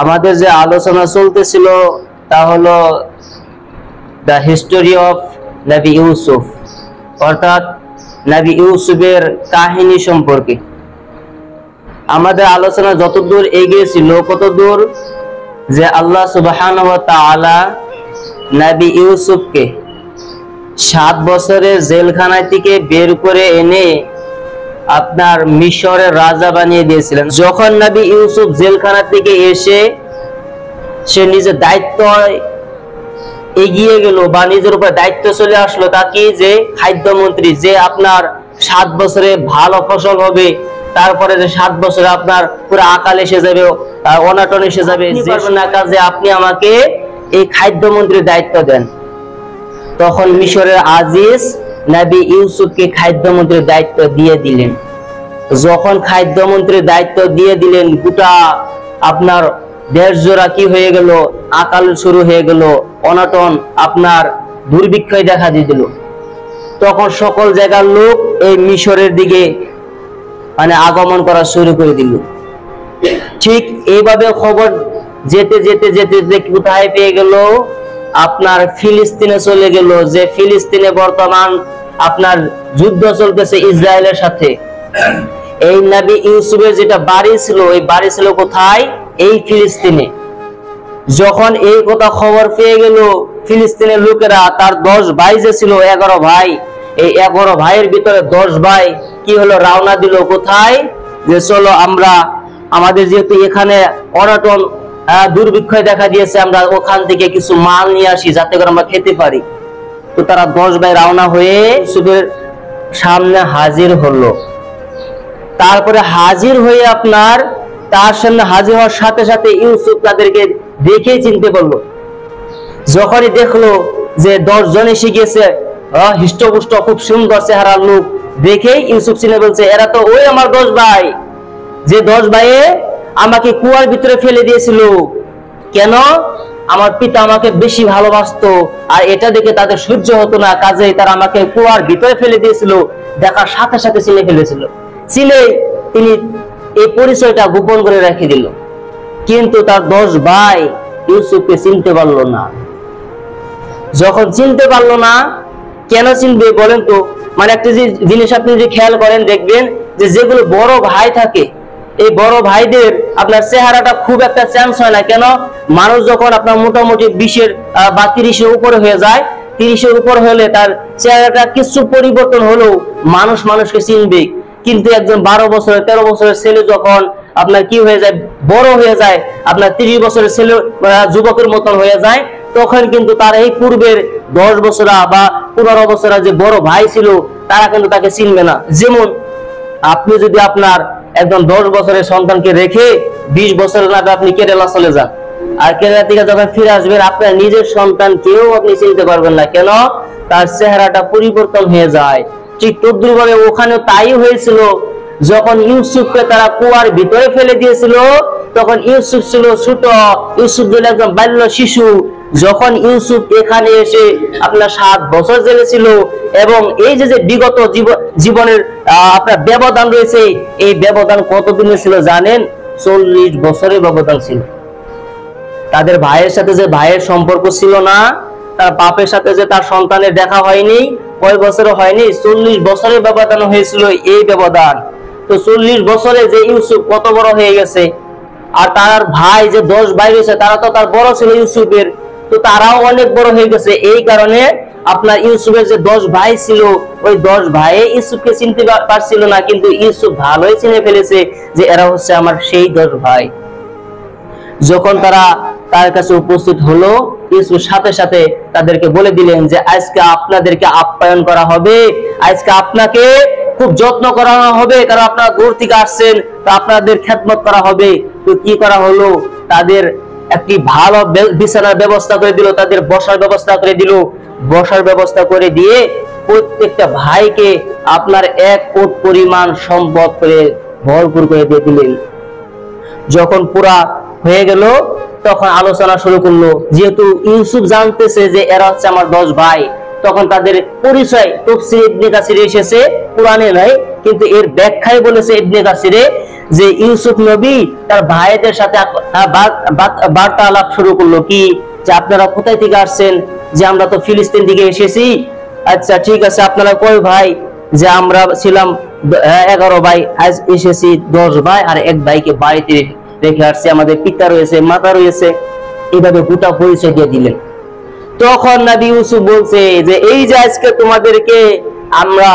আমাদের যে আলোচনা চলতেছিল তা হলো দ্য হিস্টোরি অফ নবী ইউসুফ, অর্থাৎ নবী ইউসুফের কাহিনী সম্পর্কে। আমাদের আলোচনা যতদূর এগিয়েছিল কতদূর যে আল্লাহ সুবহানাহু ওয়া তাআলা নবী ইউসুফকে 7 বছরের জেলখানা থেকে বের করে এনে আপনার মিশরের রাজা বানিয়ে দিয়েছিলেন। যখন নবী ইউসুফ জেলখানা থেকে এসে সে নিজের দায়িত্ব এগিয়ে গেল বা নিজের উপর দায়িত্ব চলে আসলো, তাকে যে খাদ্যমন্ত্রী, যে আপনার 7 বছরে ভালো ফসল হবে, তারপরে যে 7 বছরে আপনার পুরো আকাল এসে যাবে, অনাটন এসে যাবে, না কাজে আপনি আমাকে এই খাদ্যমন্ত্রীর দায়িত্ব দেন। তখন মিশরের আজিজ নবী ইউসুফকে খাদ্যমন্ত্রীর দায়িত্ব দিয়ে দিলেন। যখন খাদ্যমন্ত্রীর দায়িত্ব দিয়ে দিলেন, গোটা আপনার দেশ জোড়া কি হয়ে গেল, আকাল শুরু হয়ে গেল, অনটন আপনার দুর্ভিক্ষয় দেখা দিয়ে দিল। তখন সকল জায়গার লোক এই মিশরের দিকে আগমন করা শুরু করে দিল। ঠিক এইভাবে খবর যেতে যেতে যেতে যেতে কোথায় পেয়ে গেল, আপনার ফিলিস্তিনে চলে গেল। যে ফিলিস্তিনে বর্তমান আপনার যুদ্ধ চলতেছে ইসরায়েলের সাথে। এই নবী ইউসুফের যেটা বাড়ি ছিল, এই বাড়ি ছিল কোথায়? এই ফিলিস্তিনে। যখন এই কথা খবর পেয়ে গেল ফিলিস্তিনের লোকেরা, তার 10 ভাই যে ছিল, 11 ভাই, এই 11 ভাইয়ের ভিতরে 10 ভাই কি হলো, রওনা দিল কোথায়? যে চলো আমরা, আমাদের যেহেতু এখানে অনটন দুর্ভিক্ষয় দেখা দিয়েছে, আমরা ওখান থেকে কিছু মাল নিয়ে আসি যাতে করে আমরা খেতে পারি। তো তারা 10 ভাই রওনা হয়ে ইউসুফের সামনে হাজির হলো। তারপরে হাজির হয়ে আপনার তার সামনে হাজির হওয়ার সাথে সাথে ইউসুফ তাদেরকে দেখে চিনতে পারলো। যখনই দেখলো যে 10 জন এসে গেছে, হিষ্টপুষ্ট খুব সুন্দর চেহারার লোক, দেখেই ইউসুফ চিনে বলছে, এরা তো ওই আমার 10 ভাই, যে 10 ভাইয়ে আমাকে কুয়ার ভিতরে ফেলে দিয়েছিল। কেন? আমার পিতা আমাকে বেশি ভালোবাসতো, আর এটা দেখে তাদের সহ্য হতো না, কাজেই তারা আমাকে কুয়ার ভিতরে ফেলে দিয়েছিল। দেখার সাথে সাথে চিনে ফেলেছিল। চিনে তিনি এই পরিচয়টা গোপন করে রেখে দিল। কিন্তু তার 10 ভাই ইউসুফকে চিনতে পারলো না। যখন চিনতে পারলো না, কেন চিনবে বলেন তো? একটা জিনিস আপনি যদি খেয়াল করেন দেখবেন যে যেগুলো বড় ভাই থাকে, এই বড় ভাইদের আপনার চেহারাটা খুব একটা চেঞ্জ হয় না। কেন? মানুষ যখন আপনার মোটামুটি 20 বা 30-এর উপরে হয়ে যায়, 30-এর উপর হলে তার চেহারাটা কিছু পরিবর্তন হলেও মানুষ মানুষকে চিনবে। কিন্তু একজন 12 বছরের 13 বছরের ছেলে যখন আপনার কি হয়ে যায়, বড় হয়ে যায়, আপনার 30 বছরের ছেলে যুবকের মতন হয়ে যায়, তখন কিন্তু তার এই পূর্বের 10 বছরা বা 15 বছরা যে বড় ভাই ছিল, তারা কিন্তু তাকে চিনবে না। যেমন আপনি যদি আপনার একদম 10 বছরের সন্তানকে রেখে 20 বছরের নামে আপনি কেরালা চলে যান, আর কেরালা থেকে যখন ফিরে আসবেন আপনার নিজের সন্তান কেউ আপনি চিনতে পারবেন না। কেন? তার চেহারাটা পরিবর্তন হয়ে যায়। ঠিক তদ্রুপভাবে ওখানে তাই হয়েছিল। যখন ইউসুফকে তারা কুয়ার ভিতরে ফেলে দিয়েছিল, তখন ইউসুফ ছিল ছোট, ইউসুফ ছিল একদম বাল্য শিশু। যখন ইউসুফ এখানে এসে আপনার 7 বছর জেলে ছিল, এবং এই যে বিগত জীবনের আপনার ব্যবধান রয়েছে, এই ব্যবধান কতদিনের ছিল জানেন? 40 বছরের ব্যবধান ছিল। তাদের ভাইয়ের সাথে যে ভাইয়ের সম্পর্ক ছিল না, তার বাপের সাথে যে তার সন্তানের দেখা হয়নি, কয় বছরে হয়নি? 40 বছরের ব্যবধান হয়েছিল এই ব্যবধান। তো 40 বছরে যে ইউসুফ কত বড় হয়ে গেছে, আর তার ভাই যে 10 ভাই রয়েছে, তারা তো তার বড় ছিল ইউসুফের, তো তারাও অনেক বড় হয়ে গেছে। এই কারণে আপনার ইউসুফের যে 10 ভাই ছিল, ওই 10 ভাই ইউসুফকে চিনতে পারছিল না, কিন্তু ইউসুফ ভালোই চিনে ফেলেছে যে এরা হচ্ছে আমার সেই 10 ভাই। যখন তারা তার কাছে উপস্থিত হলো, ইউসুফ সাথে সাথে তাদেরকে বলে দিলেন যে আজকে আপনাদেরকে আপ্যায়ন করা হবে, আজকে আপনাকে খুব যত্ন করা হবে, কারণ আপনারা দূর থেকে আসছেন, তো আপনাদের খেদমত করা হবে। তো কি করা হলো, তাদের একটি ভালো বিছানার ব্যবস্থা করে দিল, তাদের বসার ব্যবস্থা করে দিল। বসার ব্যবস্থা করে দিয়ে প্রত্যেকটা ভাইকে আপনার 1 কোট পরিমাণ সম্পদ করে ভরপুর করে দিয়ে দিলেন। যখন পুরা হয়ে গেল, তখন আলোচনা শুরু করলো। যেহেতু ইউসুফ জানতেছে যে এরা হচ্ছে আমার 10 ভাই, তখন তাদের পরিচয় তাফসীর ইবনে কাসিরে এসেছে, কুরআনে নাই, কিন্তু এর ব্যাখ্যায় বলেছে ইবনে কাসিরে যে ইউসুফ নবী তার ভাইদের সাথে বার্তালাপ শুরু করলো কি, যে আপনারা কোথায় থেকে আসছেন? যে আমরা তো ফিলিস্তিন থেকে এসেছি। আচ্ছা ঠিক আছে, আপনারা কয় ভাই? যে আমরা ছিলাম 11 ভাই, আজ এসেছি 10 ভাই, আর এক ভাইকে বাড়িতে রেখে আসছে, আমাদের পিতা রয়েছে, মাতা রয়েছে। এইভাবে গোটা পরিচয় দিয়ে দিলেন। তখন নবী ইউসুফ বলছে যে এই যে আজকে তোমাদেরকে আমরা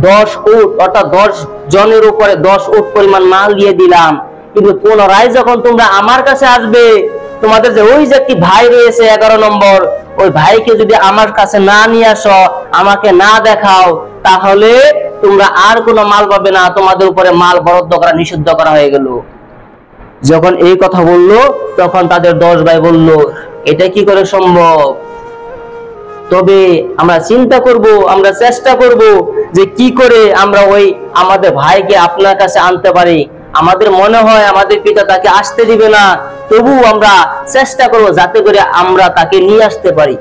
10 উট অর্থাৎ 10 জনের উপরে 10 উট পরিমাণ মাল দিয়ে দিলাম, কিন্তু পুনরায় যখন তোমরা আমার কাছে আসবে, তোমাদের যে ওই যে একটি ভাই রয়েছে 11 নম্বর, ওই ভাইকে যদি আমার কাছে না নিয়ে আসো, আমাকে না দেখাও, তাহলে তোমরা আর কোনো মাল পাবে না, তোমাদের উপরে মাল বরাদ্দ করা নিষিদ্ধ করা হয়ে গেল। যখন এই কথা বললো, তখন তাদের 10 ভাই বলল, এটা কি করে সম্ভব? তবে আমরা চিন্তা করব, আমরা চেষ্টা করব যে কি করে আমরা ওই আমাদের ভাইকে আপনার কাছে আনতে পারি। আমাদের মনে হয় আমাদের পিতা তাকে আসতে দিবে না, তবু আমরা চেষ্টা করব যাতে করে আমরা তাকে নিয়ে আসতে পারি।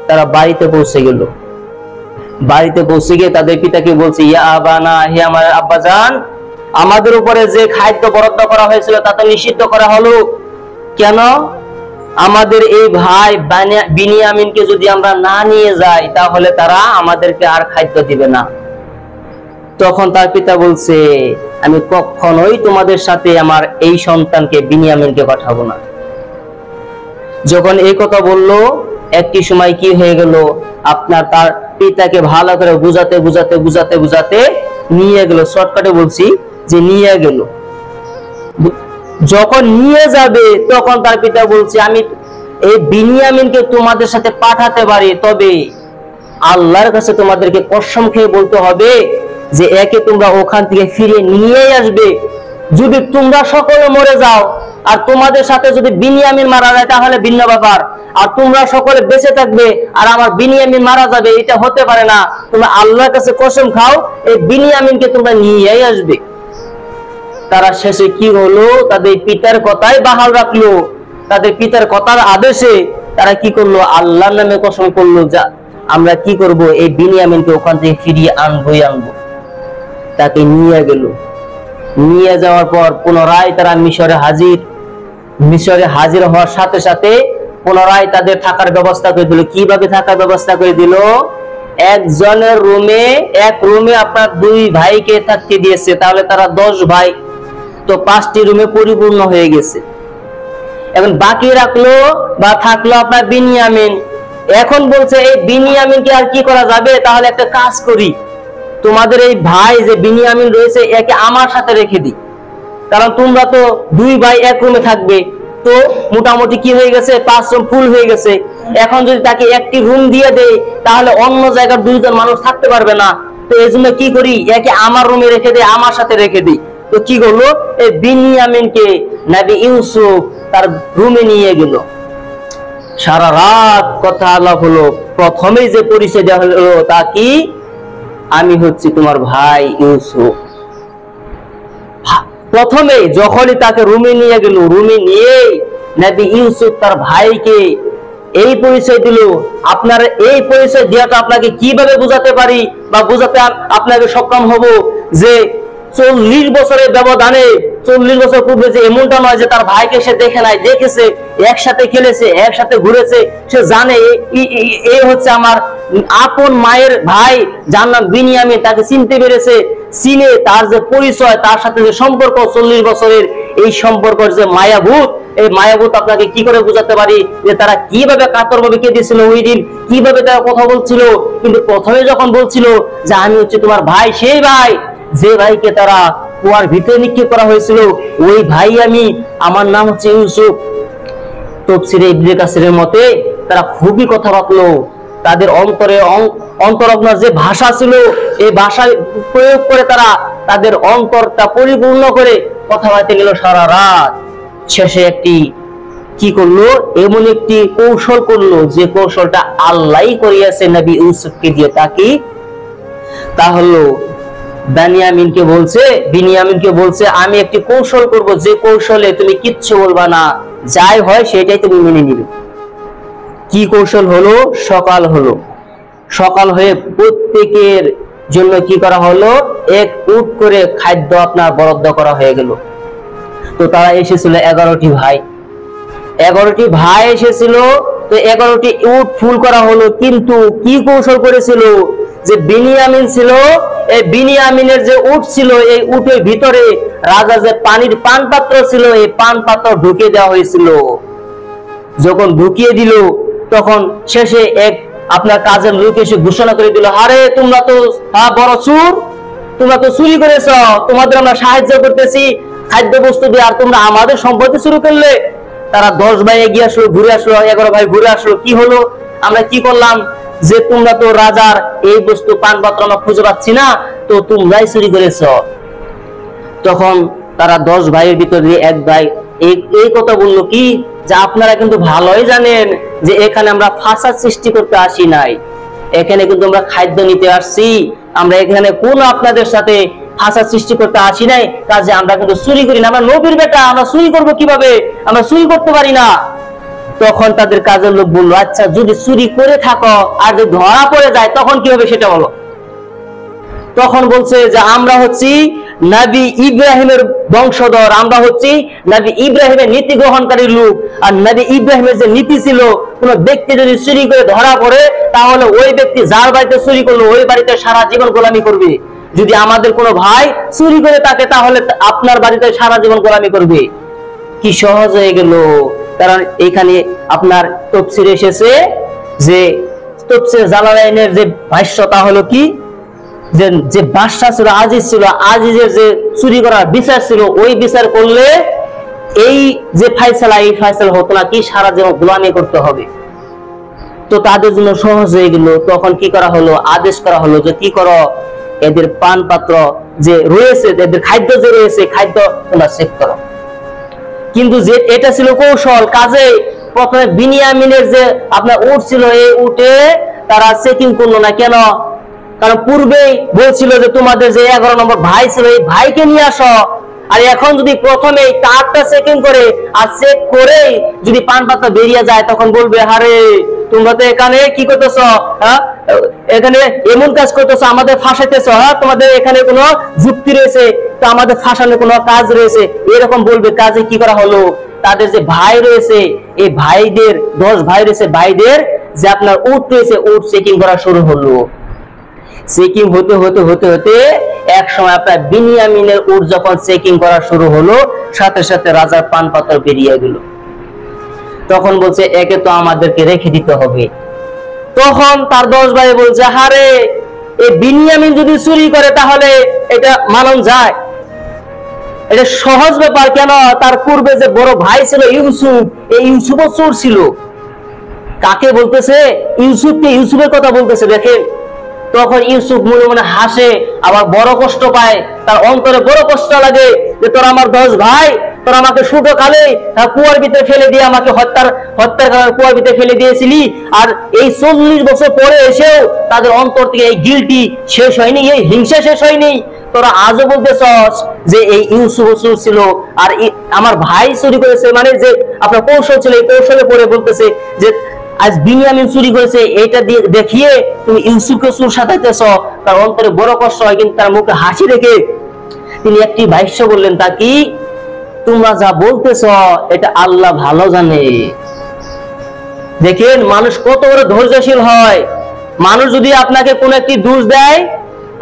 তারা বাড়িতে পৌঁছে গেল। বাড়িতে পৌঁছে গিয়ে তাদের পিতাকে বলছে, ইয়া আবানা, হে আমার আব্বাজান, আমাদের উপরে যে খাদ্য বরাদ্দ করা হয়েছিল তা তো নিষিদ্ধ করা হলো, কেন? আমাদের এই ভাই বিনিয়ামিনকে যদি আমরা না নিয়ে যাই, তাহলে তারা আমাদেরকে আর খাদ্য দিবে না। তখন তার পিতা বলছে, আমি কখনোই তোমাদের সাথে আমার এই সন্তানকে বিনিয়ামিনকে পাঠাবো না। যখন এই কথা বললো, একটি সময় কি হয়ে গেল, আপনার তার পিতাকে ভালো করে বুঝাতে বুঝাতে বুঝাতে বুঝাতে নিয়ে গেল। শর্টকাটে বলছি যে নিয়ে গেল। যখন নিয়ে যাবে, তখন তার পিতা বলছে, আমি এই বিনিয়ামিনকে তোমাদের সাথে পাঠাতে পারি, তবে আল্লাহর কাছে তোমাদেরকে কসম খেয়ে বলতে হবে যে একে তোমরা ওখান থেকে ফিরে নিয়ে আসবে। যদি তোমরা সকলে মরে যাও আর তোমাদের সাথে যদি বিনিয়ামিন মারা যায়, তাহলে ভিন্ন ব্যাপার। আর তোমরা সকলে বেঁচে থাকবে আর আমার বিনিয়ামিন মারা যাবে, এটা হতে পারে না। তোমরা আল্লাহর কাছে কসম খাও, এই বিনিয়ামিনকে তোমরা নিয়েই আসবে। তারা শেষে কি হলো, তাদের পিতার কথাই বাহাল রাখলো। তাদের পিতার কথার আদেশে তারা কি করলো, আল্লাহর নামে কসম করলো, যা আমরা কি করব, এই বিনিয়ামিনকে ওখান থেকে ফিরিয়ে আনবোই আনবো। তাকে নিয়ে গেল। নিয়ে যাওয়ার পর পুনরায় তারা মিশরে হাজির। মিশরে হাজির হওয়ার সাথে সাথে পুনরায় তাদের থাকার ব্যবস্থা করে দিল। কিভাবে থাকার ব্যবস্থা করে দিল? একজনের রুমে, এক রুমে আপনার 2 ভাইকে থাকতে দিয়েছে, তাহলে তারা 10 ভাই, তো 5টি রুমে পরিপূর্ণ হয়ে গেছে। এখন বাকি রাখলো বা থাকলো আপনার বিনিয়ামিন। এখন বলছে এই বিনিয়ামিনকে আর কি করা যাবে, তাহলে একটা কাজ করি, তোমাদের এই ভাই যে বিনিয়ামিন রয়েছে একে আমার সাথে রেখে দিই, কারণ তোমরা তো 2 ভাই এক রুমে থাকবে। তো মোটামুটি কি হয়ে গেছে, 5 রুম ফুল হয়ে গেছে। এখন যদি তাকে একটি রুম দিয়ে দেই, তাহলে অন্য জায়গার 2 জন মানুষ থাকতে পারবে না। তো এই জন্য কি করি, একে আমার রুমে রেখে দিই, আমার সাথে রেখে দিই। তো কি করলো, এই বিনিয়ামিনকে নবী ইউসুফ তার রুমে নিয়ে গেল। সারা রাত কথা আলাপ হলো। প্রথমেই যে পরিচয় দেওয়া হলো তা কি, আমি হচ্ছি তোমার ভাই ইউসুফ। প্রথমে যখনই তাকে রুমে নিয়ে গেল, রুমে নিয়ে নবী ইউসুফ তার ভাইকে এই পরিচয় দিল। আপনার এই পরিচয় দেওয়াটা আপনাকে কিভাবে বুঝাতে পারি বা বুঝাতে আপনাকে সক্ষম হব যে 40 বছরের ব্যবধানে, 40 বছর পূর্বে যে এমনটা নয় যে তার ভাইকে সে দেখে নাই, দেখেছে, একসাথে খেলেছে, একসাথে ঘুরেছে, সে জানে এই হচ্ছে আমার আপন মায়ের ভাই, যার নাম বিনিয়ামিন। তাকে চিনতে পেরেছে, চিনে তার যে পরিচয়, তার সাথে যে সম্পর্ক 40 বছরের, এই সম্পর্কের যে মায়াভূত, এই মায়াভূত আপনাকে কি করে বুঝাতে পারি যে তারা কিভাবে কাতরভাবে কেঁদেছিল ওই দিন, কিভাবে তারা কথা বলছিল। কিন্তু প্রথমে যখন বলছিল যে আমি হচ্ছে তোমার ভাই, সেই ভাই যে ভাইকে তারা কুয়ার ভিতরে নিক্ষেপ করা হয়েছিল, ওই ভাই আমি, আমার নাম হচ্ছে ইউসুফ। তাফসীরে ইবনে কাসিরের মতে তারা খুবই কথা বাতলো। তাদের অন্তরে অন্তরগ্ন যে ভাষা ছিল, এই ভাষা প্রয়োগ করে তারা তাদের অন্তরটা পরিপূর্ণ করে কথা বলতে গেল সারা রাত। শেষে একটি কি করলো, এমন একটি কৌশল করলো যে কৌশলটা আল্লাহই করিয়েছে নবী ইউসুফকে দিয়ে। তা হলো বিনিয়ামিনকে বলছে আমি একটি কৌশল করব, যে কৌশলে তুমি কিচ্ছু বলবা না, যাই হয় সেটাই তুমি মেনে নিবে। কি কৌশল হলো? সকাল হয়ে প্রত্যেকের জন্য কি করা হলো, 1 উট করে খাদ্য আপনার বরাদ্দ করা হয়ে গেল। তো তারা এসেছিল 11টি ভাই, 11টি ভাই এসেছিল। তো 11টি উট ফুল করা হলো, কিন্তু কি কৌশল করেছিল, যে বিনিয়ামিন ছিল, এই বিনিয়ামিনের যে উট ছিল, এই উটের ভিতরে রাজা যে পানির পান পাত্র ছিল, এই পান পাত্র ঢুকিয়ে দেওয়া হয়েছিল। যখন ঢুকিয়ে দিল, তখন শেষে এক আপনার কাজের লোক এসে ঘোষণা করে দিল, আরে তোমরা তো বড় চোর, তোমরা তো চুরি করেছ, তোমাদের আমরা সাহায্য করতেছি খাদ্য বস্তু দিয়ে, আর তোমরা আমাদের সম্পত্তি শুরু করলে। তারা 10 ভাই এগিয়ে আসলো, ঘুরে আসলো, 11 ভাই ঘুরে আসলো, কি হলো, আমরা কি করলাম, যে তোমরা তো রাজার এই বস্তু পান পাত্র আমরা খুঁজে পাচ্ছি না, তো তোমরাই চুরি করেছ। তখন তারা 10 ভাইয়ের ভিতরে এক ভাই এই কথা বললো কি, যে আপনারা কিন্তু ভালোই জানেন যে এখানে আমরা ফাসাদ সৃষ্টি করতে আসি নাই, এখানে কিন্তু আমরা খাদ্য নিতে আসছি, আমরা এখানে কোন আপনাদের সাথে ফাসাদ সৃষ্টি করতে আসি নাই, কাজে আমরা কিন্তু চুরি করি না, আমরা নবীর বেটা, আমরা চুরি করবো কিভাবে, আমরা চুরি করতে পারি না। তখন তাদের কাজের লোক বললো, আচ্ছা যদি চুরি করে থাকো আর যদি ধরা পড়ে যায় তখন কি হবে সেটা বলো। তখন বলছে যে আমরা হচ্ছি নবী ইব্রাহিমের বংশধর, আমরা হচ্ছি নবী ইব্রাহিমের নীতি গ্রহণকারী লোক। আর নবী ইব্রাহিমের যে নীতি ছিল, কোন ব্যক্তি যদি চুরি করে ধরা পড়ে, তাহলে ওই ব্যক্তি যার বাড়িতে চুরি করলো ওই বাড়িতে সারা জীবন গোলামি করবে। যদি আমাদের কোনো ভাই চুরি করে থাকে, তাহলে আপনার বাড়িতে সারা জীবন গোলামি করবে। কি সহজ হয়ে গেল। কারণ এখানে আপনার তাফসীরে এসেছে যে তাফসীর জালালাইনের যে ভাষ্য, তা হলো কি, যে বাদশা ছিল, আজিজ ছিল, আজিজের যে চুরি করার বিচার ছিল, ওই বিচার করলে এই যে ফায়সালা, এই ফায়সালা হতো না, কি সারা জীবন গোলামি করতে হবে। তো তাদের জন্য সহজ হয়ে গেল। তখন কি করা হলো, আদেশ করা হলো যে কি করো, এদের পান পাত্র যে রয়েছে, এদের খাদ্য যে রয়েছে, খাদ্য তোমরা চেক করো। কিন্তু যে এটা ছিল কৌশল, কাজে প্রথমে বিনিয়ামিনের যে আপনার উট ছিল, এই উটে তারা চেকিং করলো না। কেন? কারণ পূর্বেই বলছিল যে তোমাদের যে 11 নম্বর ভাই ছিল, এই ভাইকে নিয়ে আসো। আর এখন যদি প্রথমে কার্ডটা চেকিং করে আর চেক করে যদি পান পাতা বেরিয়ে যায়, তখন বলবে, আরে তোমরা তো এখানে কি করতেছ, এখানে এমন কাজ করতেছ, আমাদের ফাঁসাইতেছ, তোমাদের এখানে কোনো যুক্তি রয়েছে, তো আমাদের ফাঁসানোর কোনো কাজ রয়েছে, এরকম বলবে। কাজে কি করা হলো, তাদের যে ভাই রয়েছে, এই ভাইদের 10 ভাই রয়েছে, ভাইদের যে আপনার উট রয়েছে, উট চেকিং করা শুরু হলো। চেকিং হতে হতে হতে হতে এক সময় আপনার বিনিয়ামিনের উট যখন চেকিং করা শুরু হলো, সাথে সাথে রাজার পান পাথর বেরিয়ে গেল। তখন বলছে, একে তো আমাদেরকে রেখে দিতে হবে। তখন তার 10 ভাই বলছে, আরে এই বিনিয়ামিন যদি চুরি করে তাহলে এটা মানন যায়, এটা সহজ ব্যাপার। কেন? তার পূর্বে যে বড় ভাই ছিল ইউসুফ, এই ইউসুফও চোর ছিল। কাকে বলতেছে? ইউসুফকে, ইউসুফের কথা বলতেছে। দেখেন, তখন ইউসুফ মনে মনে হাসে, আবার বড় কষ্ট পায়, তার অন্তরে বড় কষ্ট লাগে যে তোর আমার 10 ভাই, তোর আমাকে ছোট কালে কুয়ার ভিতরে ফেলে দিয়ে আমাকে হত্যার কুয়ার ভিতরে ফেলে দিয়েছিলি, আর এই 40 বছর পরে এসেও তাদের অন্তর থেকে এই গিল্টি শেষ হয়নি, এই হিংসা শেষ হয়নি। তোরা আজও বলতেছস যে এই ইউসুফ চোর ছিল আর আমার ভাই চুরি করেছে, মানে যে আপনার কৌশল ছিল, এই কৌশলে পরে বলতেছে যে আজ বিনিয়ামিন চুরি করেছে, এটা দিয়ে দেখিয়ে তুমি ইউসুফকে চোর সাজাইতেছ। তার অন্তরে বড় কষ্ট হয়, কিন্তু তার মুখে হাসি রেখে তিনি একটি ভাষ্য বললেন, তা কি, তোমরা যা বলতেছ এটা আল্লাহ ভালো জানে। দেখেন মানুষ কত বড় ধৈর্যশীল হয়। মানুষ যদি আপনাকে কোন একটি দোষ দেয়,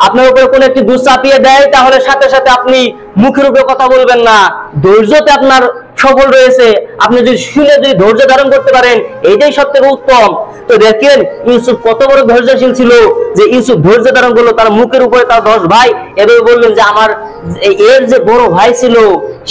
আপনার উপরে কোন একটি দোষ চাপিয়ে দেয়, তাহলে সাথে সাথে আপনি মুখের উপরে কথা বলবেন না, ধৈর্যতে আপনার সফল রয়েছে। আপনি যদি শুনে যদি ধৈর্য ধারণ করতে পারেন, এইটাই সব থেকে উত্তম। তো দেখেন ইউসুফ কত বড় ধৈর্যশীল ছিল, যে ইউসুফ ধৈর্য ধারণ করলো। তার মুখের উপরে তার 10 ভাই এভাবে বললেন যে আমার এর যে বড় ভাই ছিল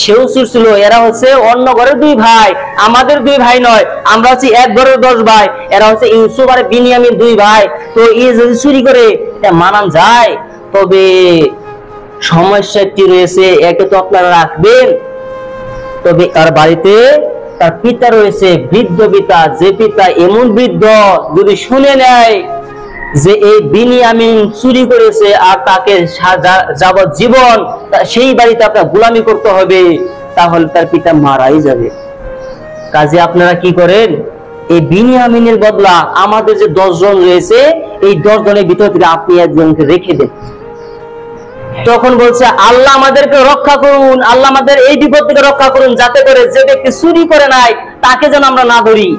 সেও চোর ছিল, এরা হচ্ছে অন্য ঘরের 2 ভাই, আমাদের 2 ভাই নয়, আমরা হচ্ছে এক ঘরের 10 ভাই, এরা হচ্ছে ইউসুফ আর বিনিয়ামিন 2 ভাই। তো এই যদি চুরি করে এটা মানান যায়, তবে সমস্যা একটি রয়েছে, একে তো আপনারা রাখবেন, তবে তার বাড়িতে তার পিতা রয়েছে, বৃদ্ধ পিতা, যে পিতা এমন বৃদ্ধ যদি শুনে নেয় যে এই বিনিয়ামিন চুরি করেছে আর তাকে যাবজ্জীবন সেই বাড়িতে আপনার গোলামি করতে হবে, তাহলে তার পিতা মারাই যাবে। কাজে আপনারা কি করেন, এই বিনিয়ামিনের বদলা আমাদের যে 10 জন রয়েছে, এই 10 জনের ভিতর থেকে আপনি একজনকে রেখে দেন। তখন বলছে আল্লাহ আমাদেরকে রক্ষা করুন, আল্লাহ আমাদের এই বিপদ থেকে রক্ষা করুন, যাতে করে যে ব্যক্তি চুরি করে নাই তাকে যেন আমরা না ধরি।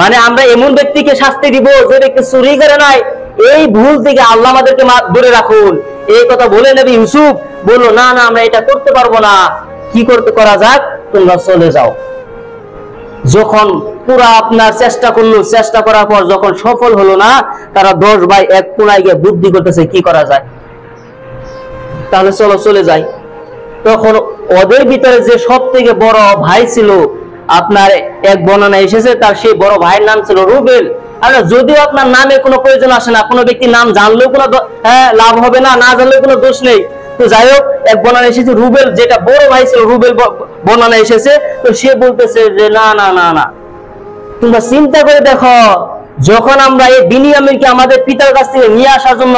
মানে আমরা এমন ব্যক্তিকে শাস্তি দিব যে ব্যক্তি চুরি করে নাই, এই ভুল থেকে আল্লাহ আমাদেরকে দূরে রাখুন। এই কথা বলে নবী ইউসুফ বললো, না না আমরা এটা করতে পারবো না, কি করতে করা যাক, তোমরা চলে যাও। যখন পুরা আপনার চেষ্টা করলো, চেষ্টা করার পর যখন সফল হলো না, তারা 10 ভাই এক কোনায় গিয়ে বুদ্ধি করতেছে কি করা যায়, তাহলে চলো চলে যাই। তখন ওদের ভিতরে যে সব থেকে বড় ভাই ছিল, আপনার এক বর্ণনা এসেছে তার সেই বড় ভাইয়ের নাম ছিল রুবেল। আর যদিও আপনার নামে কোনো প্রয়োজন আসে না, কোনো ব্যক্তির নাম জানলেও কোনো লাভ হবে না, না জানলেও কোনো দোষ নেই। তো যাই হোক, এক বর্ণনা এসেছে রুবেল, যেটা বড় ভাই ছিল রুবেল বর্ণনা এসেছে। তো সে বলতেছে যে না না না না, তোমরা চিন্তা করে দেখো, যখন আমরা এই বিনিয়ামিনকে আমাদের পিতার কাছ থেকে নিয়ে আসার জন্য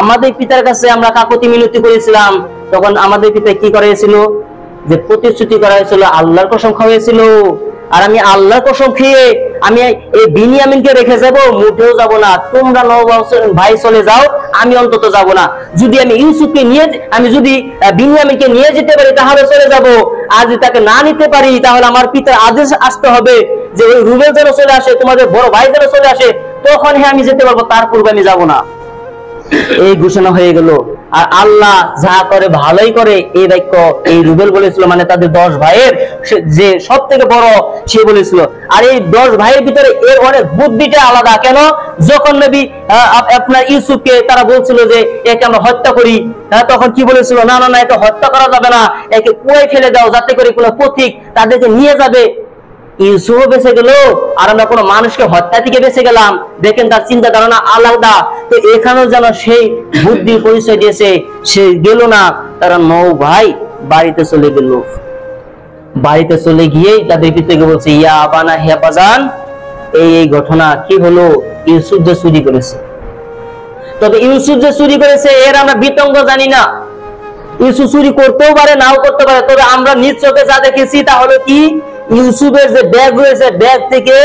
আমাদের পিতার কাছে আমরা কাকুতি মিনতি করেছিলাম, তখন আমাদের পিতা কি করেছিল, যে প্রতিশ্রুতি করা হয়েছিল, আল্লাহর কসম খাওয়াইছিল। আর আমি আল্লাহর কসম খেয়ে আমি এই বিনিয়ামিনকে রেখে যাব, মুঠেও যাব না। তোমরা 9 ভাই চলে যাও, আমি অন্তত যাব না। যদি আমি ইউসুফকে নিয়ে, আমি যদি বিনিয়ামিনকে নিয়ে যেতে পারি তাহলে চলে যাব, আর যদি তাকে না নিতে পারি তাহলে আমার পিতার আদেশ আসতে হবে যে ওই রুবেল যেন চলে আসে, তোমাদের বড় ভাই যেন চলে আসে, তখন হ্যাঁ আমি যেতে পারবো, তার পূর্বে আমি যাব না। এই ঘোষণা হয়ে গেল। আর আল্লাহ যা করে ভালোই করে, এই বাক্য এই রুবেল বলেছিল, মানে তাদের 10 ভাইয়ের যে সব থেকে বড় সে বলেছিল। আর এই 10 ভাইয়ের ভিতরে এর অনেক বুদ্ধিটা আলাদা। কেন, যখন নবী আপনার ইউসুফকে তারা বলছিল যে একে আমরা হত্যা করি, তখন কি বলেছিল, না না না, একে হত্যা করা যাবে না, একে কুয়ায় ফেলে দাও, যাতে করে কোনো পথিক তাদেরকে নিয়ে যাবে। ইউসুফও বেঁচে গেল, আর আমরা কোনো মানুষকে হত্যা থেকে বেঁচে গেলাম। দেখেন তার চিন্তা ধারণা আলাদা। তো এখানেও যেন সেই বুদ্ধির পরিচয় দিয়েছে, সে গেল না, তারা 9 ভাই বাড়িতে চলে গেল। বাড়িতে চলে গিয়ে তাদের পিতাকে বলছে, ইয়া আবানা, হে আব্বাজান, এই ঘটনা কি হলো, ইউসুফ যে চুরি করেছে। তবে ইউসুফ যে চুরি করেছে এর আমরা বিতঙ্গ জানি না, ইউসুফ চুরি করতেও পারে নাও করতে পারে। তবে আমরা নিজ চোখে যা দেখেছি তা হলো কি, ইউসুফের যে ব্যাগ রয়েছে, ব্যাগ থেকে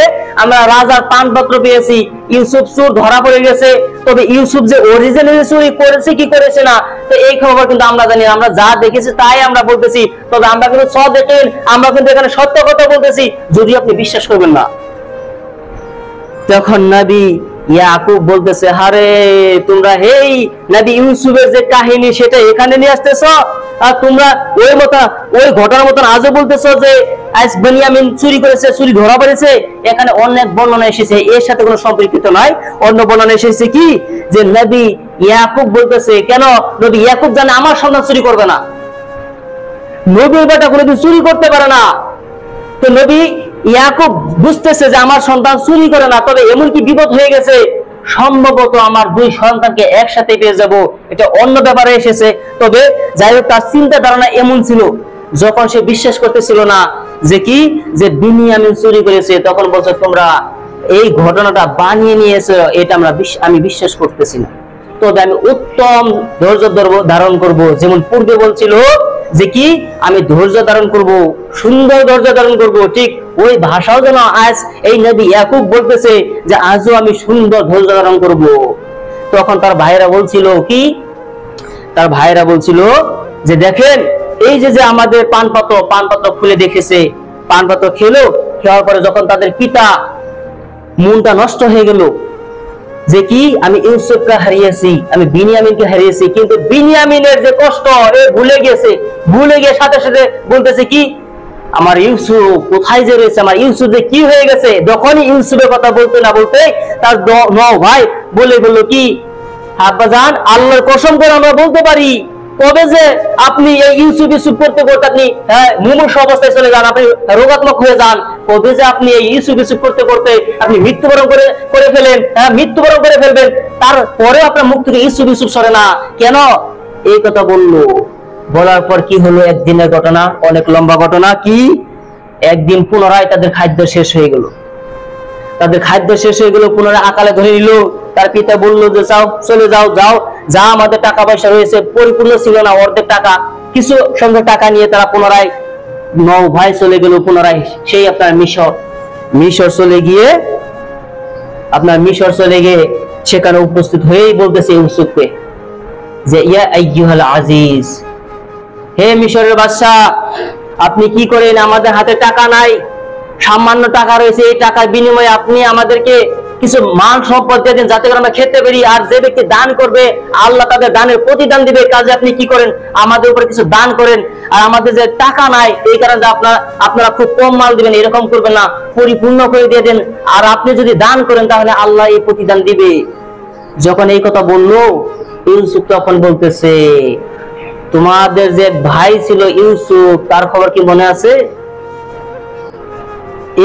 আমরা রাজার পানপত্র পেয়েছি। ইউসুফ চোর ধরা পড়ে গেছে। তবে ইউসুফ যে অরিজিনালি চুরি করেছে কি করেছে না, তো এই খবর কিন্তু আমরা জানি না। আমরা যা দেখেছি তাই আমরা বলতেছি। তবে আমরা কিন্তু দেখেন, আমরা কিন্তু এখানে সত্য কথা বলতেছি, যদি আপনি বিশ্বাস করবেন না। তখন নবী ইয়াকুব বলতেছে, হারে তোমরা হেই নবী ইউসুফের যে কাহিনী সেটা এখানে নিয়ে আসতেছ, আর তোমরা ওই ঘটনার মতন আজও বলতেছো যে আজ বেনিয়ামিন চুরি করেছে, চুরি ধরা পড়েছে। এখানে অনেক বর্ণনা এসেছে, এর সাথে কোনো সম্পর্কিত নয়। অন্য বর্ণনা এসেছে কি, যে নবী ইয়াকুব বলতেছে, কেন, নবী ইয়াকুব জানে আমার সন্তান চুরি করবে না, নবীর বেটা কোনোদিন চুরি করতে পারে না। তো নবী ইয়াকুব বুঝতেছে যে আমার সন্তান চুরি করে না, তবে এমন কি বিপদ হয়ে গেছে, সম্ভবত আমার 2 সন্তানকে একসাথে পেয়ে যাব, এটা অন্য ব্যাপারে এসেছে। তবে যাই হোক, তার চিন্তা ধারণা এমন ছিল। যখন সে বিশ্বাস করতেছিল না যে কি, যে বিনিয়ামিন চুরি করেছে, তখন বলছে তোমরা এই ঘটনাটা বানিয়ে নিয়েছো, এটা আমি বিশ্বাস করতেছি না। তবে আমি উত্তম ধৈর্য ধারণ করব, যেমন পূর্বে বলছিল যে কি, আমি ধৈর্য ধারণ করব, সুন্দর ধৈর্য ধারণ করব, ঠিক ওই ভাষাও যেন আজ এই নবী ইয়াকুব বলতেছে যে আজও আমি সুন্দর ধৈর্য ধারণ করব। তখন তার ভাইরা বলছিল কি, তার ভাইরা বলছিল যে দেখেন, এই যে আমাদের পানপাত্র খুলে দেখেছে, পানপাত্র খেলো, খাওয়ার পরে যখন তাদের পিতা মনটা নষ্ট হয়ে গেল যে কি, আমি ইউসুফকে হারিয়েছি, আমি বিনিয়ামিনকে হারিয়েছি, কিন্তু বিনিয়ামিনের যে কষ্ট এ ভুলে গিয়ে সাথে সাথে বলতেছে কি, আমার ইউসুফ কোথায় যে রয়েছে, আমার ইউসুফ যে কি হয়ে গেছে। যখনই ইউসুফের কথা বলতে না বলতে তার 9 ভাই বলে বললো কি, আব্বাজান আল্লাহর কসম করে আমরা বলতে পারি, কবে যে আপনি এই ইউসুফ করতে করতে আপনি মুমূর্ষ অবস্থায় চলে যান, আপনি রোগাত্মক হয়ে যান, কবে যে আপনি এই ইউসুফ করতে করতে আপনি মৃত্যুবরণ করে ফেলেন, মৃত্যুবরণ করে ফেলবেন, তারপরে আপনার মুখ থেকে ইউসুফ সরে না কেন, এই কথা বললো। বলার পর কি হলো, একদিনের ঘটনা, অনেক লম্বা ঘটনা। কি, একদিন পুনরায় তাদের খাদ্য শেষ হয়ে গেল, পুনরায় আকালে ধরে নিল। তার পিতা বললো যে যাও, চলে যাও, যা আমাদের টাকা পয়সা রয়েছে, পরিপূর্ণ ছিল না, অর্ধেক টাকা, কিছু সংখ্যক টাকা নিয়ে তারা পুনরায় 9 ভাই চলে গেল, পুনরায় সেই আপনার মিশর চলে গিয়ে সেখানে উপস্থিত হয়েই বলতেছে ইউসুফকে যে ইয়া আইয়ুহাল আজিজ, হে মিশরের বাদশা, আপনি কি করেন? আমাদের হাতে টাকা নাই, সামান্য টাকা রয়েছে, এই টাকার বিনিময়ে আপনি আমাদেরকে কিছু মাল সম্পদ দিয়ে দেন যাতে করে আমরা খেতে পারি। আর যে ব্যক্তি দান করবে আল্লাহ তাদের দানের প্রতিদান দিবে। কাজে আপনি কি করেন? আমাদের উপরে কিছু দান করেন। আর আমাদের যে টাকা নাই এই কারণে আপনারা খুব কম মাল দিবেন, এরকম করবেন না, পরিপূর্ণ করে দিয়ে দেন। আর আপনি যদি দান করেন তাহলে আল্লাহ এই প্রতিদান দিবে। যখন এই কথা বললো, ইউসুফ তখন বলতেছে, তোমাদের যে ভাই ছিল ইউসুফ, তার খবর কি মনে আছে?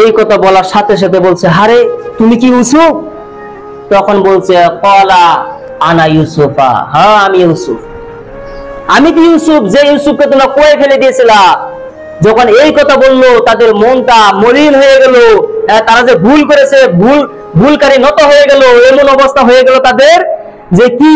এই কথা বলার সাথে সাথে বলছে, হারে তুমি কি ইউসুফ? তখন বলছে, ক্বালা আনা ইউসুফা, হ্যাঁ আমি ইউসুফ। আমি কি ইউসুফ, যে ইউসুফকে তোমরা কয়ে ফেলে দিয়েছিলা। যখন এই কথা বললো, তাদের মনটা মলিন হয়ে গেল। তারা যে ভুল করেছে, ভুলকারী নত হয়ে গেল। এমন অবস্থা হয়ে গেল তাদের যে কি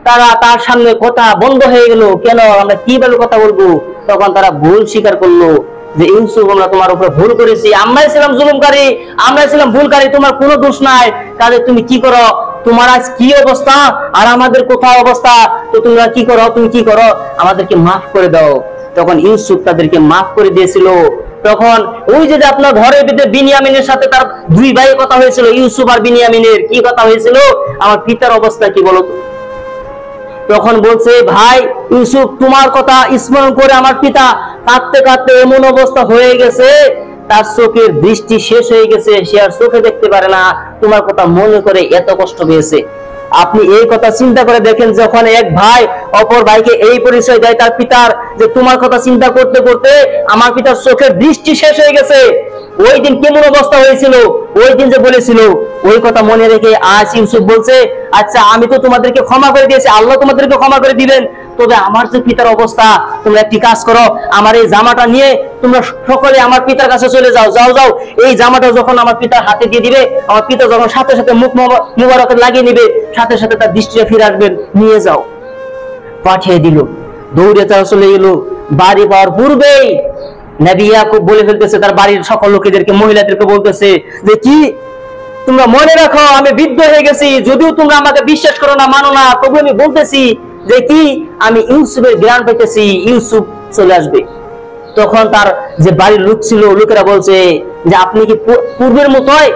তারা তার সামনে কথা বন্ধ হয়ে গেল। কেন? আমরা কিভাবে কথা বলবো? তখন তারা ভুল স্বীকার করলো যে ইউসুফ, আমরা তোমার উপরে ভুল করেছি, আমরাই ছিলাম জুলুমকারী, আমরাই ছিলাম ভুলকারী, তোমার কোনো দোষ নাই। কাজে তুমি কি করো? তোমার আজ কি অবস্থা আর আমাদের কোথায় অবস্থা, তো তোমরা কি করো? তুমি কি করো? আমাদেরকে মাফ করে দাও। তখন ইউসুফ তাদেরকে মাফ করে দিয়েছিল। তখন ওই যে আপনার ঘরের ভিতরে বিনিয়ামিনের সাথে তার দুই ভাইয়ের কথা হয়েছিল, ইউসুফ আর বিনিয়ামিনের কি কথা হয়েছিল? আমার পিতার অবস্থা কি বলো? তখন বলছে, ভাই ইউসুফ, তোমার কথা স্মরণ করে আমার পিতা কাঁদতে কাঁদতে এমন অবস্থা হয়ে গেছে, তার চোখের দৃষ্টি শেষ হয়ে গেছে, সে আর চোখে দেখতে পারে না, তোমার কথা মনে করে এত কষ্ট পেয়েছে। আপনি এই কথা চিন্তা করে দেখেন, যখন এক ভাই অপর ভাইকে এই পরিচয় দেয় তার পিতার, যে তোমার কথা চিন্তা করতে করতে আমার পিতার চোখের দৃষ্টি শেষ হয়ে গেছে, ওই দিন কেমন অবস্থা হয়েছিল, ওই দিন যে বলেছিল, ওই কথা মনে রেখে আজ ইউসুফ বলছে, আচ্ছা আমি তো তোমাদেরকে ক্ষমা করে দিয়েছি, আল্লাহ তোমাদেরকে ক্ষমা করে দিবেন, তবে আমার যে পিতার অবস্থা, তোমরা একটি কাজ করো, আমার এই জামাটা নিয়ে তোমরা সকলে আমার পিতার কাছে চলে যাও। যাও যাও, এই জামাটা যখন আমার পিতার হাতে দিয়ে দিবে, আমার পিতা যখন সাথে সাথে মুখ মুবারকে লাগিয়ে নিবে, সাথে সাথে তার দৃষ্টিটা ফিরে আসবেন, নিয়ে যাও। পাঠিয়ে দিল। দৌড়ে তারা চলে গেল। বাড়ি পাওয়ার পূর্বেই নবী ইয়াকুব বলে ফেলতেছে তার বাড়ির সকল লোকেদেরকে, মহিলাদেরকে বলতেছে যে, কি তোমরা মনে রাখো, আমি বৃদ্ধ হয়ে গেছি, যদিও তোমরা আমাকে বিশ্বাস করো না, মানো না, তবু আমি বলতেছি যে কি আমি ইউসুফের জ্ঞান পেতেছি, ইউসুফ চলে আসবে। তখন তার যে বাড়ির লোক ছিল, লোকেরা বলছে যে, আপনি কি পূর্বের মতোই,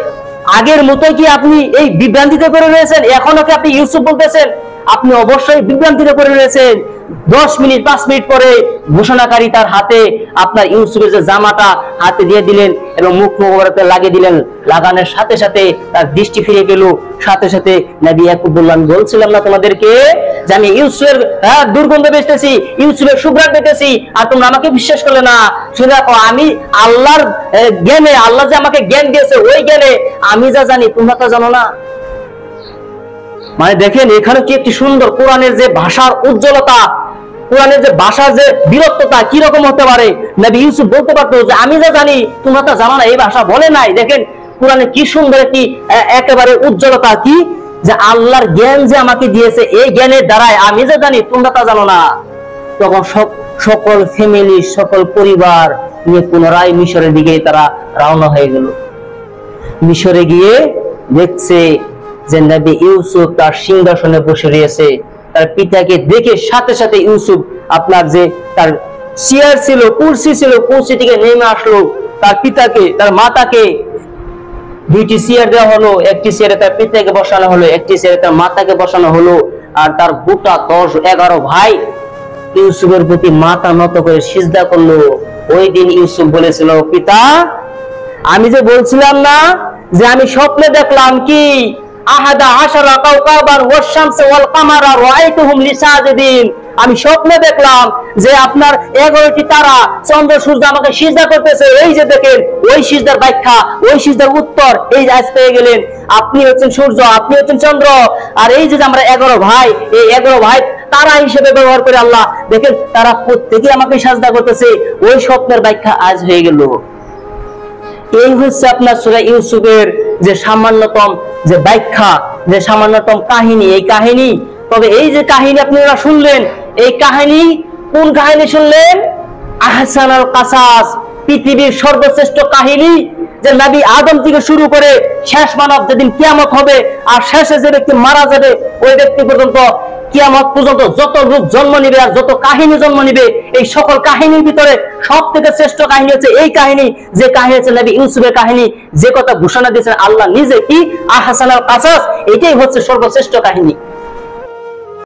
আগের মতোই কি আপনি এই বিভ্রান্তিতে করে রয়েছেন? এখনো কি আপনি ইউসুফ বলতেছেন? আপনি অবশ্যই বিভ্রান্তিতে করে রয়েছেন। 10 মিনিট 5 মিনিট পরে ঘোষণাকারী তার হাতে আপনার ইউসুফের যে জামাটা হাতে দিয়ে দিলেন এবং মুখ মুবারকে লাগিয়ে দিলেন। লাগানোর সাথে সাথে তার দৃষ্টি ফিরে গেল। সাথে সাথে নবী ইয়াকুব বললেন, বলছিলাম না তোমাদেরকে যে আমি ইউসুফের দুর্গন্ধ বেচতেছি, ইউসুফের সুঘ্রাণ পেতেছি, আর তোমরা আমাকে বিশ্বাস করলে না। শুনে রাখো, আমি আল্লাহর জ্ঞানে, আল্লাহ যে আমাকে জ্ঞান দিয়েছে, ওই জ্ঞানে আমি যা জানি তোমরা তা জানো না। মানে দেখেন, এখানে কি একটি সুন্দর কোরআনের যে ভাষার উজ্জ্বলতা, কোরআনের যে ভাষার যে বীরত্বতা কি রকম হতে পারে। নবী ইউসুফ বলতে পারতো যে আমি যা জানি তোমরা তা জানো না, এই ভাষা বলে নাই। দেখেন কোরআনে কি সুন্দর একটি একেবারে উজ্জ্বলতা, কি যে আল্লাহর জ্ঞান যে আমাকে দিয়েছে, এই জ্ঞানের দ্বারাই আমি যা জানি তোমরা তা জানো না। তখন সকল ফ্যামিলি, সকল পরিবার নিয়ে পুনরায় মিশরের দিকে তারা রওনা হয়ে গেল। মিশরে গিয়ে দেখছে যে নবী ইউসুফ তার সিংহাসনে বসে রয়েছে। তার পিতাকে দেখে সাথে সাথে ইউসুফ আপনার যে তার চেয়ার ছিল, কুরসি ছিল, কুরসি থেকে নেমে আসলো। তার পিতাকে, তার মাতাকে দুইটি চেয়ার দেওয়া হলো, একটি চেয়ারে তার পিতাকে বসানো হলো, একটি চেয়ারে তার মাতাকে বসানো হলো। আর তার গোটা 10-11 ভাই ইউসুফের প্রতি মাথা নত করে সিজদা করলো। ওই দিন ইউসুফ বলেছিল, পিতা আমি যে বলছিলাম না যে আমি স্বপ্নে দেখলাম কি আহাদা আশারা কাওকাবান ওয়াশ শামসা ওয়াল কামারা রাআইতুহুম লিসাজিদিন, আমি স্বপ্নে দেখলাম যে আপনার 11টি তারা, চন্দ্র, সূর্য আমাকে সিজদা করতেছে। এই যে দেখেন, ওই সিজদার ব্যাখ্যা, ওই সিজদার উত্তর এই আজ পেয়ে গেলেন। আপনি হচ্ছেন সূর্য, আপনি হচ্ছেন চন্দ্র, আর এই যে আমরা 11 ভাই, এই 11 ভাই তারা হিসেবে ব্যবহার করে আল্লাহ, দেখেন তারা প্রত্যেকে আমাকে সিজদা করতেছে। ওই স্বপ্নের ব্যাখ্যা আজ হয়ে গেল। এই হচ্ছে আপনার সূরা ইউসুফের যে সামান্যতম যে ব্যাখ্যা, যে সামান্যতম কাহিনী, এই কাহিনী। তবে এই যে কাহিনী আপনারা শুনলেন, এই কাহিনী কোন কাহিনী শুনলেন? আহসানুল কাসাস, পৃথিবীর সর্বশ্রেষ্ঠ কাহিনী, যে নবী আদম থেকে শুরু করে শেষ মানব যেদিন কিয়ামত হবে আর শেষে যে ব্যক্তি মারা যাবে ওই ব্যক্তি পর্যন্ত কিয়ামত পর্যন্ত যত রূপ জন্ম নিবে আর যত কাহিনী জন্ম নিবে, এই সকল কাহিনীর ভিতরে সব থেকে শ্রেষ্ঠ কাহিনী হচ্ছে এই কাহিনী, যে কাহিনী হচ্ছে নবী ইউসুফের কাহিনী, যে কথা ঘোষণা দিয়েছেন আল্লাহ নিজে, কি আহসানুল কাসাস, এটাই হচ্ছে সর্বশ্রেষ্ঠ কাহিনী।